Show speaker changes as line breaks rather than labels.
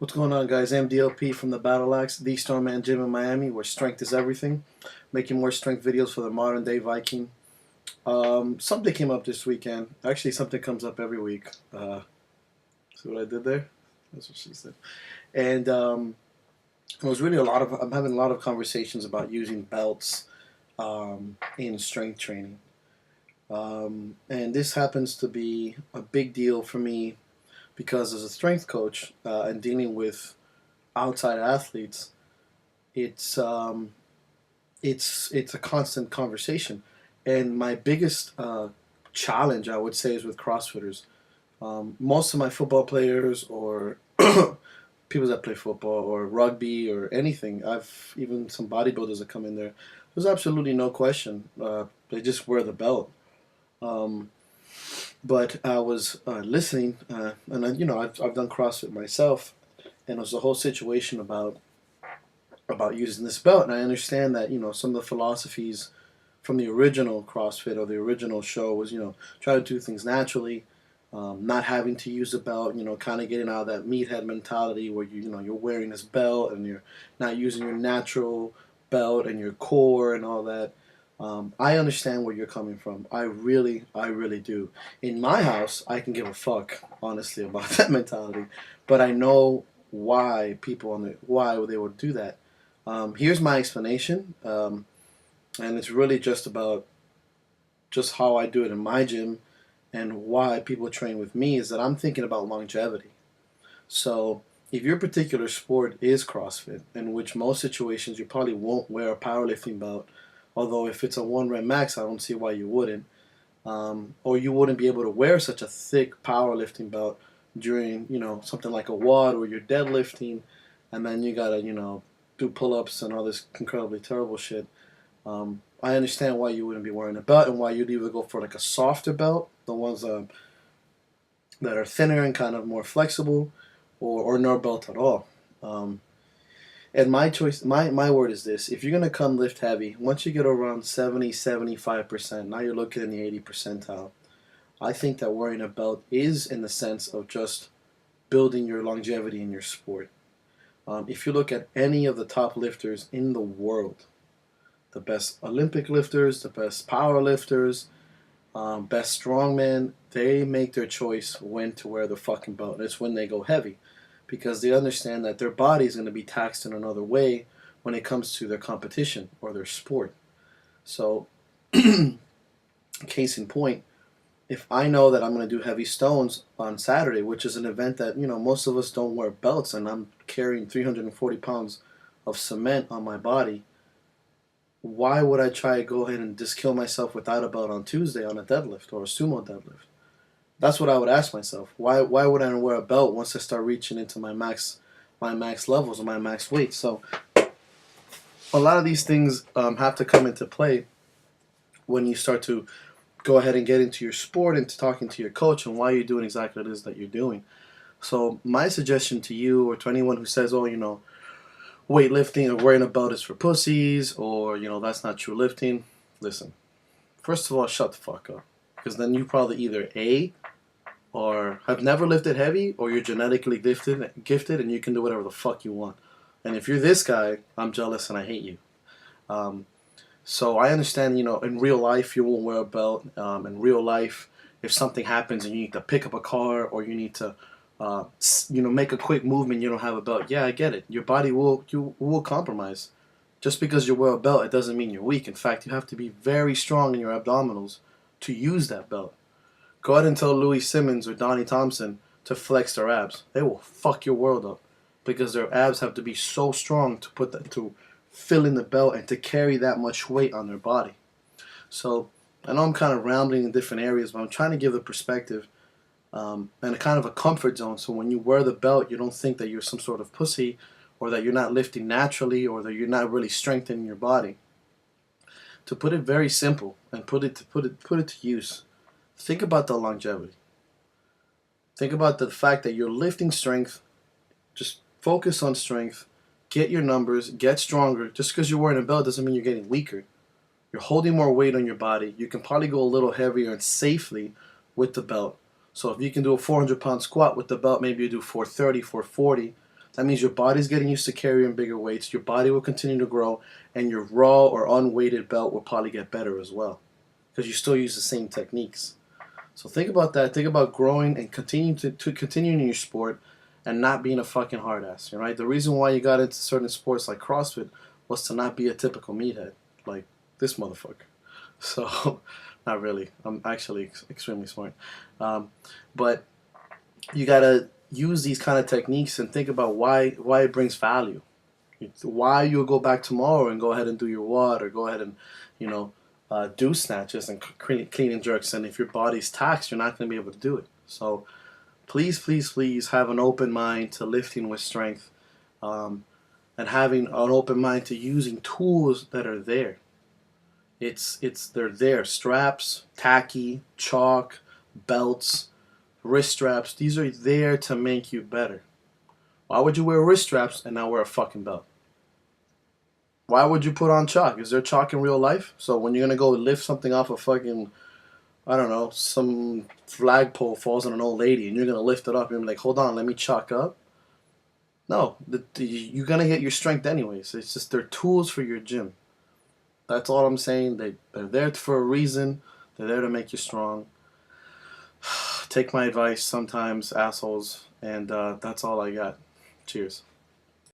What's going on, guys? MDLP from the Battle Axe, the Strongman Gym in Miami, where strength is everything. Making more strength videos for the modern day Viking. Something came up this weekend. Actually, something comes up every week. See what I did there? That's what she said. And it was really I'm having a lot of conversations about using belts in strength training. And this happens to be a big deal for me because as a strength coach and dealing with outside athletes, it's it's a constant conversation. And my biggest challenge, I would say, is with CrossFitters. Most of my football players or people that play football or rugby or anything, I've even some bodybuilders that come in there. There's absolutely no question. They just wear the belt. Um, but I was listening, and I've done CrossFit myself, and it was the whole situation about using this belt. And I understand that some of the philosophies from the original CrossFit or the original show was try to do things naturally, not having to use a belt. Kind of getting out of that meathead mentality where you're wearing this belt and you're not using your natural belt and your core and all that. I understand where you're coming from. I really do. In my house, I can give a fuck, honestly, about that mentality. But I know why they would do that. Here's my explanation, and it's really just about just how I do it in my gym and why people train with me is that I'm thinking about longevity. So if your particular sport is CrossFit, in which most situations you probably won't wear a powerlifting belt, although if it's a 1 rep max, I don't see why you wouldn't. Or you wouldn't be able to wear such a thick powerlifting belt during, something like a WOD or you're deadlifting, and then you gotta, do pull-ups and all this incredibly terrible shit. I understand why you wouldn't be wearing a belt and why you'd either go for like a softer belt, the ones that are thinner and kind of more flexible, or no belt at all. And my choice, my word is this: if you're gonna come lift heavy, once you get around 70-75%, now you're looking in the 80 percentile. I think that wearing a belt is in the sense of just building your longevity in your sport. If you look at any of the top lifters in the world, the best Olympic lifters, the best power lifters, best strongmen, they make their choice when to wear the fucking belt. It's when they go heavy, because they understand that their body is going to be taxed in another way when it comes to their competition or their sport. So, case in point, if I know that I'm going to do heavy stones on Saturday, which is an event that most of us don't wear belts, and I'm carrying 340 pounds of cement on my body, why would I try to go ahead and just kill myself without a belt on Tuesday on a deadlift or a sumo deadlift? That's what I would ask myself. Why would I wear a belt once I start reaching into my max levels or my max weight? So a lot of these things have to come into play when you start to go ahead and get into your sport and to talking to your coach and why you're doing exactly what it is that you're doing. So my suggestion to you or to anyone who says, oh, weightlifting or wearing a belt is for pussies, or that's not true lifting. Listen, first of all, shut the fuck up, because then you probably either or have never lifted heavy, or you're genetically gifted, and you can do whatever the fuck you want. And if you're this guy, I'm jealous and I hate you. So I understand, in real life you won't wear a belt. In real life, if something happens and you need to pick up a car or you need to make a quick movement, you don't have a belt. Yeah, I get it. Your body will compromise. Just because you wear a belt, it doesn't mean you're weak. In fact, you have to be very strong in your abdominals to use that belt. Go ahead and tell Louis Simmons or Donnie Thompson to flex their abs. They will fuck your world up, because their abs have to be so strong to fill in the belt and to carry that much weight on their body. So I know I'm kind of rambling in different areas, but I'm trying to give the perspective and a kind of a comfort zone. So when you wear the belt, you don't think that you're some sort of pussy, or that you're not lifting naturally, or that you're not really strengthening your body. To put it very simple and put it to use, think about the longevity. Think about the fact that you're lifting strength. Just focus on strength. Get your numbers. Get stronger. Just because you're wearing a belt doesn't mean you're getting weaker. You're holding more weight on your body. You can probably go a little heavier and safely with the belt. So if you can do a 400-pound squat with the belt, maybe you do 430, 440. That means your body's getting used to carrying bigger weights. Your body will continue to grow, and your raw or unweighted belt will probably get better as well because you still use the same techniques. So think about that. Think about growing and continuing in your sport and not being a fucking hard ass. Right? The reason why you got into certain sports like CrossFit was to not be a typical meathead like this motherfucker. So, not really. I'm actually extremely smart. Um, but you gotta use these kind of techniques and think about why it brings value. Why you'll go back tomorrow and go ahead and do your WOD or go ahead and you know do snatches and clean and jerks. And if your body's taxed, you're not going to be able to do it. So please, please, please have an open mind to lifting with strength, and having an open mind to using tools that are there. They're there. Straps, tacky, chalk, belts, wrist straps. These are there to make you better. Why would you wear wrist straps and not wear a fucking belt? Why would you put on chalk? Is there chalk in real life? So when you're gonna go lift something off a fucking, I don't know, some flagpole falls on an old lady and you're gonna lift it up and you're like, hold on, let me chalk up. No, you're gonna get your strength anyways. It's just they're tools for your gym. That's all I'm saying. They're there for a reason. They're there to make you strong. Take my advice sometimes, assholes. And that's all I got. Cheers.